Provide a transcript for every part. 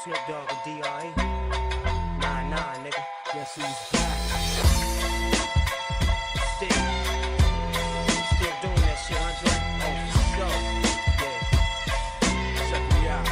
Snoop Dogg and D.R.E. 9-9, nigga. Guess who's back? Still doing that shit, Andre? Oh, for sure. Yeah. Check me out.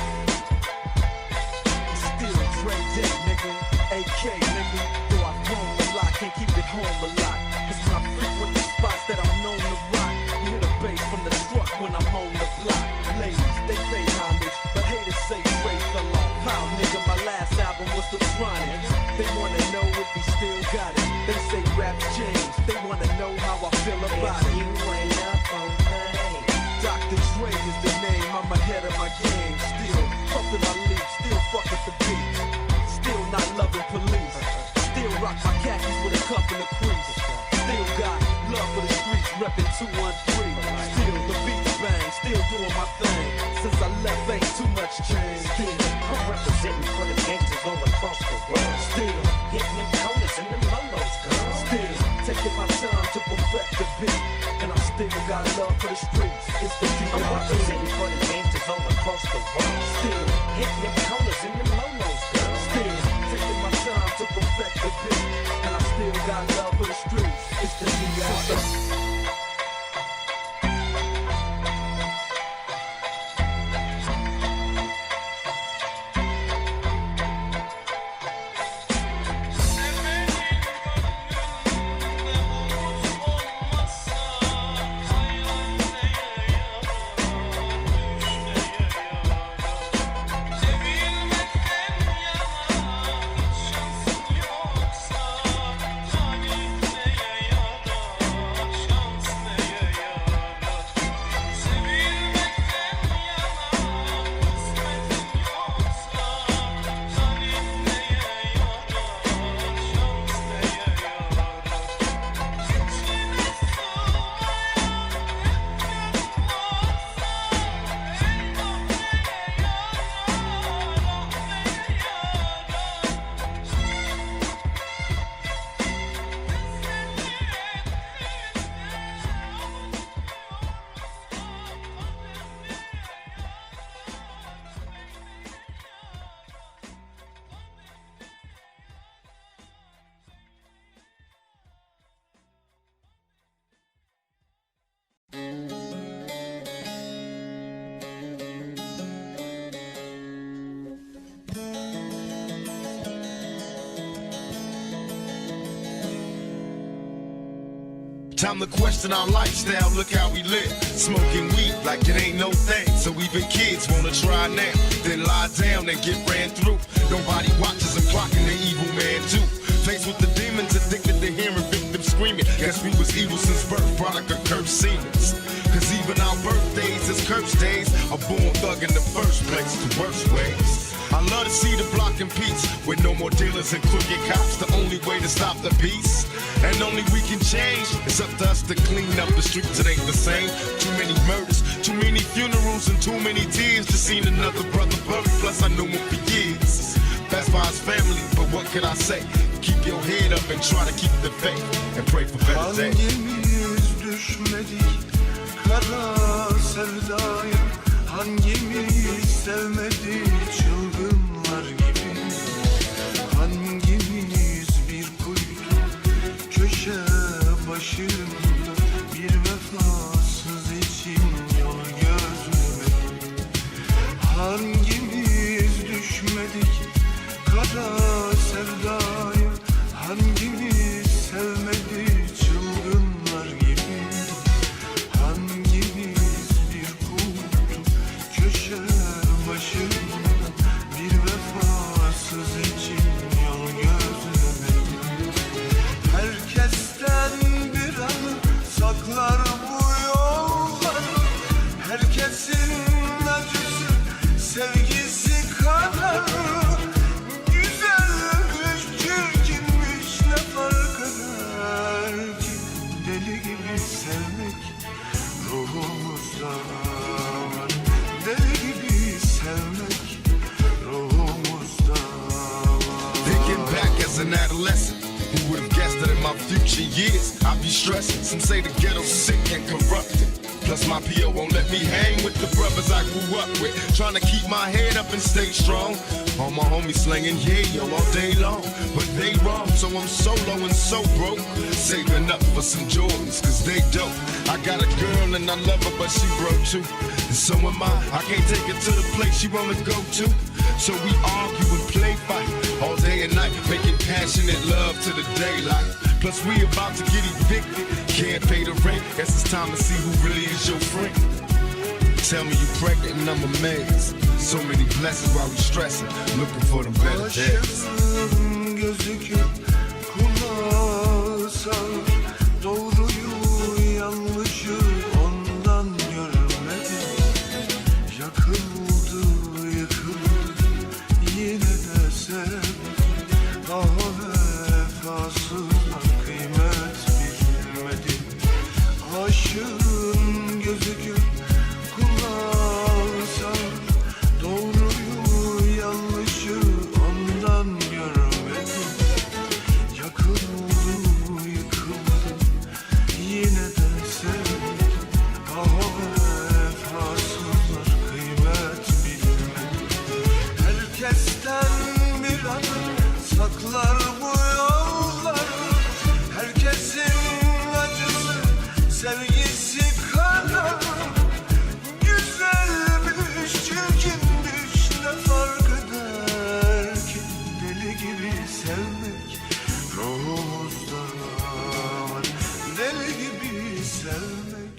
It's still Dre Day, nigga. AK, nigga. Though I've grown a lot, can't keep it home a lot. Cause when I frequent the spots that I'm known to rock, you hear the bass from the truck when I'm on the block. Ladies, they pay homage, but haters say Dre fell off. How, nigga, my last album was the Chronic. They wanna know if he still got it. They say rap's changed. They wanna know how I feel about it. You ain't up on things. Dr. Dre is the name. I'm ahead of my game. Still puffin' my leaf. Still fuck with the beat. Still not loving police. Still rock my khakis with a cup and a crease. Still got love for the streets. Reppin' 213. Still the beats bang. Still doing my thing. Since I left, ain't too much change. I'm representing for the gangsters all across the world. Still hitting them corners and them lolos, girl. Still taking my time to perfect the beat. And I still got love for the streets. It's the I'm representing for the gangsters all across the world. Still hitting them corners and them lolos, girl. Still taking my time to perfect the beat. And I still got love for the streets. It's the D.R.E. Time to question our lifestyle, look how we live. Smoking weed like it ain't no thing. So even kids wanna try now, then lie down and get ran through. Nobody watches them clocking the evil man too. Faced with the demons, addicted to hearing victims screaming. Guess we was evil since birth, product of cursed seemings. Cause even our birthdays is cursed days. A born thug in the first place, the worst ways. I love to see the block in peace, with no more dealers and crooked cops. The only way to stop the beast, and only we can change. It's up to us to clean up the streets, it ain't the same. Too many murders, too many funerals, and too many tears. Just seen another brother buried, plus I knew him for years. Best by his family, but what can I say? Keep your head up and try to keep the faith, and pray for better days. Hangimiz düşmedik kara sevdaya, hangimiz sevmedik çılgınlar gibi, hangimiz bir kuytu köşe başında bir vefasız için yol gözlemedik, hangimiz düşmedik kara sevdaya, hangimiz sevmedik çılgınlar gibi, hangimiz bir kuytu köşe başında bir vefasız için yol gözlemedik. Herkesten bir anı saklar bu yollar, herkesin acısı sevgisi kadar. Güzelmiş çirkinmiş ne fark eder ki, deli gibi sevmek ruhumuzda var, deli gibi sevmek ruhumuzda var. Thinking back as an adolescent, who would have guessed that in my future years I'd be stressing? Some say the ghetto's sick and corrupted. Plus my PO won't let me hang with the brothers I grew up with. Trying to keep my head up and stay strong. All my homies slinging yeah all day long, but they wrong, so I'm solo and so broke. Saving up for some Jordans, cause they dope. I got a girl and I love her, but she broke too. And so am I can't take her to the place she wanna go to. So we argue and play fight all day and night, making passionate love to the daylight. Plus we about to get evicted, can't pay the rent. Guess it's time to see who really is your friend. Tell me you pregnant and I'm amazed. So many blessings while we stressing, looking for them better days. Aşığın gözüküp kulağı sağır. Doğruyu yanlışı ondan görmedim. Yakıldı yıkıldı yine de sevdim. Daha vefasızlar kıymet bilmedi. Aşığın gözüküp kulağı sağır. Doğruyu yanlışı ondan görmedim. Yakıldı yıkıldı yine de sevdim. Daha vefasızlar kıymet bilmedi. Herkesten bir adım saklar bu yolları. Herkesin acısı sevgisi kadar. Güzelmiş, çirkinmiş, ne fark eder ki? Deli gibi sevmek ruhumuzda var. Deli gibi sevmek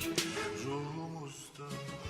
ruhumuzda var.